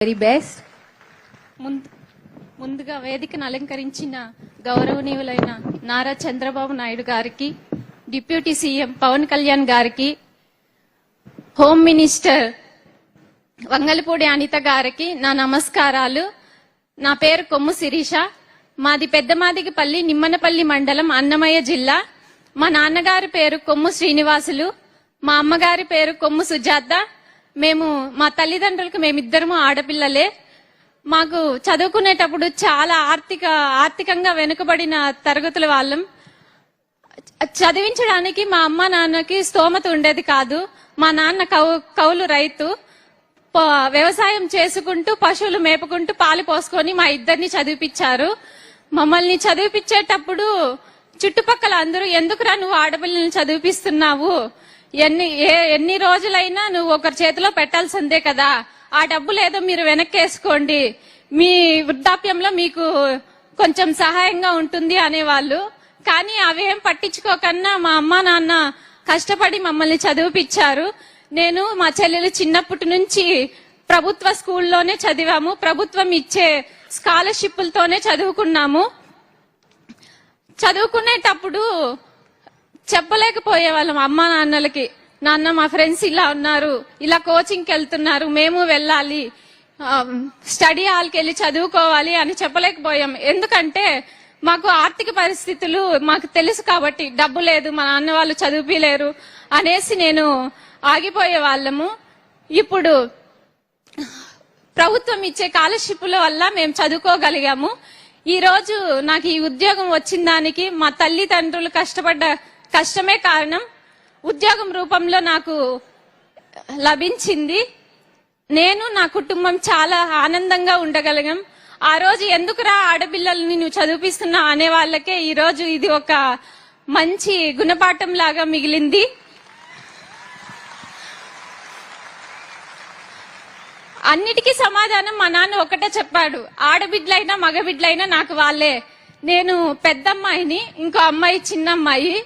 Very best. ముందుగా వేదికను అలంకరించిన గౌరవనీయులైన నారా చంద్రబాబు నాయుడు గారికి, డిప్యూటీ సీఎం పవన్ కళ్యాణ్ గారికి, హోమ్ మినిస్టర్ వంగలపూడి అనిత గారికి నా నమస్కారాలు. నా పేరు కొమ్ము శిరీష. మాది పెద్దమాదిగపల్లి నిమ్మనపల్లి మండలం అన్నమయ్య జిల్లా. మా నాన్నగారి పేరు కొమ్ము శ్రీనివాసులు, మా అమ్మగారి పేరు కొమ్ము సుజాత. మా తల్లిదండ్రులకు మేమిద్దరము ఆడపిల్లలే. మాకు చదువుకునేటప్పుడు చాలా ఆర్థికంగా వెనుకబడిన తరగతుల వాళ్ళం. చదివించడానికి మా అమ్మ నాన్నకి స్తోమత ఉండేది కాదు. మా నాన్న కౌలు రైతు. వ్యవసాయం చేసుకుంటూ పశువులు మేపుకుంటూ పాలు పోసుకొని మా ఇద్దరిని చదివిపించారు. మమ్మల్ని చదివిపించేటప్పుడు చుట్టుపక్కల అందరూ, ఎందుకురా నువ్వు ఆడపిల్లల్ని చదివిపిస్తున్నావు, ఎన్ని రోజులైనా నువ్వు ఒకరి చేతిలో పెట్టాల్సిందే కదా, ఆ డబ్బులు ఏదో మీరు వెనక్కేసుకోండి, మీ వృద్ధాప్యంలో మీకు కొంచెం సహాయంగా ఉంటుంది అనేవాళ్ళు. కానీ అవేం పట్టించుకోకన్నా మా అమ్మ నాన్న కష్టపడి మమ్మల్ని చదివిపించారు. నేను మా చెల్లెలు చిన్నప్పటి నుంచి ప్రభుత్వ స్కూల్లోనే చదివాము. ప్రభుత్వం ఇచ్చే స్కాలర్షిప్లతోనే చదువుకున్నాము. చదువుకునేటప్పుడు చెప్పలేకపోయే వాళ్ళం అమ్మా నాన్నలకి, నాన్న మా ఫ్రెండ్స్ ఇలా ఉన్నారు, ఇలా కోచింగ్కి వెళ్తున్నారు, మేము వెళ్ళాలి, స్టడీ హాల్కి వెళ్ళి చదువుకోవాలి అని చెప్పలేకపోయాం. ఎందుకంటే మాకు ఆర్థిక పరిస్థితులు మాకు తెలుసు కాబట్టి, డబ్బు లేదు, మా నాన్న వాళ్ళు చదివిలేరు అనేసి నేను ఆగిపోయే వాళ్ళము. ఇప్పుడు ప్రభుత్వం ఇచ్చే స్కాలర్షిప్ల వల్ల మేము చదువుకోగలిగాము. ఈ రోజు నాకు ఈ ఉద్యోగం వచ్చిన దానికి మా తల్లిదండ్రులు కష్టపడ్డ కష్టమే కారణం. ఉద్యోగం రూపంలో నాకు లభించింది. నేను నా కుటుంబం చాలా ఆనందంగా ఉండగలిగాం. ఆ రోజు ఎందుకురా ఆడపిల్లల్ని నువ్వు చదివిపిస్తున్నా అనే వాళ్ళకే ఈ రోజు ఇది ఒక మంచి గుణపాఠం లాగా మిగిలింది. అన్నిటికీ సమాధానం మా నాన్న ఒకటే చెప్పాడు, ఆడబిడ్డలైనా మగబిడ్డలైనా నాకు వాళ్ళే. నేను పెద్దమ్మాయిని, ఇంకో అమ్మాయి చిన్నమ్మాయి.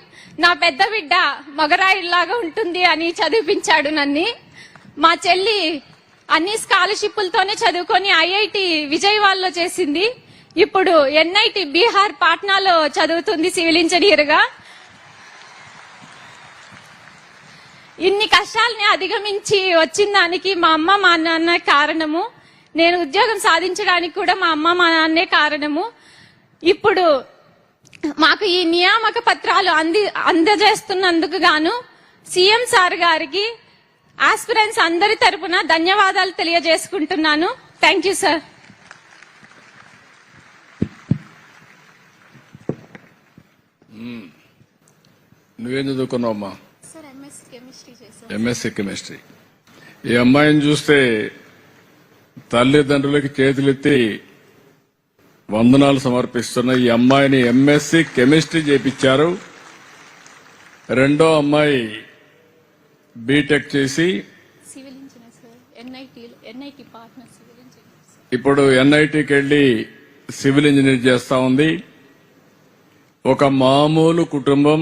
నా పెద్ద బిడ్డ మగరాయిలాగా ఉంటుంది అని చదివిపించాడు నన్ను. మా చెల్లి అన్ని స్కాలర్షిప్లతోనే చదువుకొని ఐఐటి విజయవాడలో చేసింది. ఇప్పుడు ఎన్ఐటి బీహార్ పాట్నాలో చదువుతుంది సివిల్ ఇంజనీర్ గా. ఇన్ని కష్టాలని అధిగమించి వచ్చిన దానికి మా అమ్మ మా నాన్న కారణము. నేను ఉద్యోగం సాధించడానికి కూడా మా అమ్మ మా నాన్నే కారణము. ఇప్పుడు మాకు ఈ నియామక పత్రాలు అందజేస్తున్నందుకు గాను సీఎం సార్ గారికి ఆస్పిరెంట్స్ అందరి తరపున ధన్యవాదాలు తెలియజేసుకుంటున్నాను. Thank you sir. నువ్వేం చదువుకున్నావమ్మా? సార్ ఎంఎస్సీ కెమిస్ట్రీ చేశాను. MSc chemistry. ఈ అమ్మాయిని చూస్తే తల్లిదండ్రులకి చేతులెత్తి వందనాలు సమర్పిస్తున్న ఈ అమ్మాయిని ఎంఎస్సీ కెమిస్ట్రీ చేపించారు. రెండో అమ్మాయి బీటెక్ చేసి civil engineer sir, NIT partner civil engineer. ఇప్పుడు ఎన్ఐటికి వెళ్లి సివిల్ ఇంజనీర్ చేస్తా ఉంది. ఒక మామూలు కుటుంబం,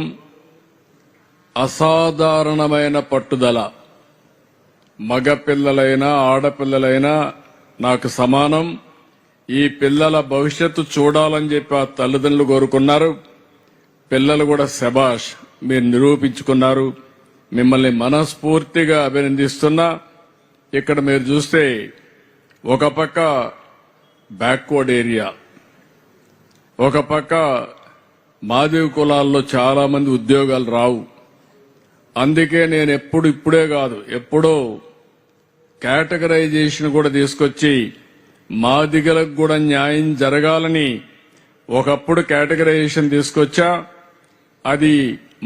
అసాధారణమైన పట్టుదల. మగపిల్లలైనా ఆడపిల్లలైనా నాకు సమానం. ఈ పిల్లల భవిష్యత్తు చూడాలని చెప్పి ఆ తల్లిదండ్రులు కోరుకున్నారు. పిల్లలు కూడా శబాష్, మీరు నిరూపించుకున్నారు. మిమ్మల్ని మనస్ఫూర్తిగా అభినందిస్తున్నా. ఇక్కడ మీరు చూస్తే ఒక పక్క బ్యాక్వర్డ్ ఏరియా, ఒక పక్క మాదిగ కులాల్లో చాలా మంది ఉద్యోగాలు రావు. అందుకే నేను ఇప్పుడే కాదు, ఎప్పుడో కేటగరైజేషన్ కూడా తీసుకొచ్చి మాదిగలకు కూడా న్యాయం జరగాలని ఒకప్పుడు కేటగరైజేషన్ తీసుకొచ్చా. అది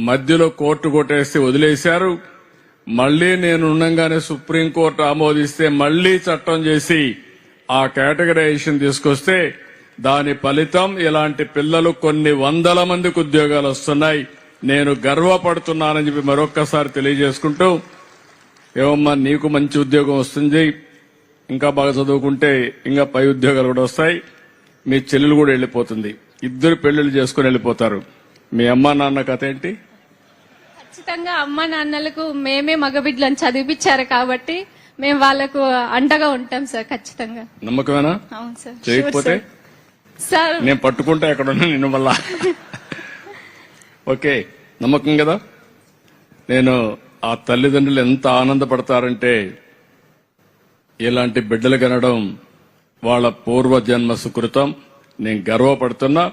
మధ్యలో కోర్టు కొట్టేస్తే వదిలేశారు. మళ్లీ నేను ఉండగానే సుప్రీంకోర్టు ఆమోదిస్తే మళ్లీ చట్టం చేసి ఆ కేటగరైజేషన్ తీసుకొస్తే దాని ఫలితం ఇలాంటి పిల్లలు కొన్ని వందల మందికి ఉద్యోగాలు వస్తున్నాయి. నేను గర్వపడుతున్నానని చెప్పి మరొక్కసారి తెలియజేసుకుంటూ, ఏమమ్మా నీకు మంచి ఉద్యోగం వస్తుంది, ఇంకా బాగా చదువుకుంటే ఇంకా పై ఉద్యోగాలు కూడా వస్తాయి. మీ చెల్లెలు కూడా వెళ్లిపోతుంది, ఇద్దరు పెళ్లిళ్ళు చేసుకుని వెళ్లిపోతారు. మీ అమ్మా నాన్న కథ ఏంటి? ఖచ్చితంగా అమ్మా నాన్నలకు మేమే మగబిడ్డలను చదివిపించారు కాబట్టి మేము వాళ్ళకు అండగా ఉంటాం సార్ ఖచ్చితంగా. నమ్మకమేనా? అవును సార్. చేయకపోతే సార్ నేను పట్టుకుంటా ఎక్కడ ఉన్నా నిన్ను మళ్ళా. ఓకే, నమ్మకం కదా. నేను ఆ తల్లిదండ్రులు ఎంత ఆనందపడతారంటే ఇలాంటి బిడ్డలు కనడం వాళ్ళ పూర్వజన్మ సుకృతం. నేను గర్వపడుతున్నా.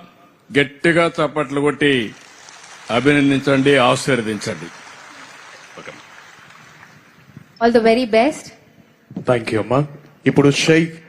గట్టిగా చప్పట్లు కొట్టి అభినందించండి, ఆశీర్వదించండి. All the very best. Thank you అమ్మా. ఇప్పుడు షేక్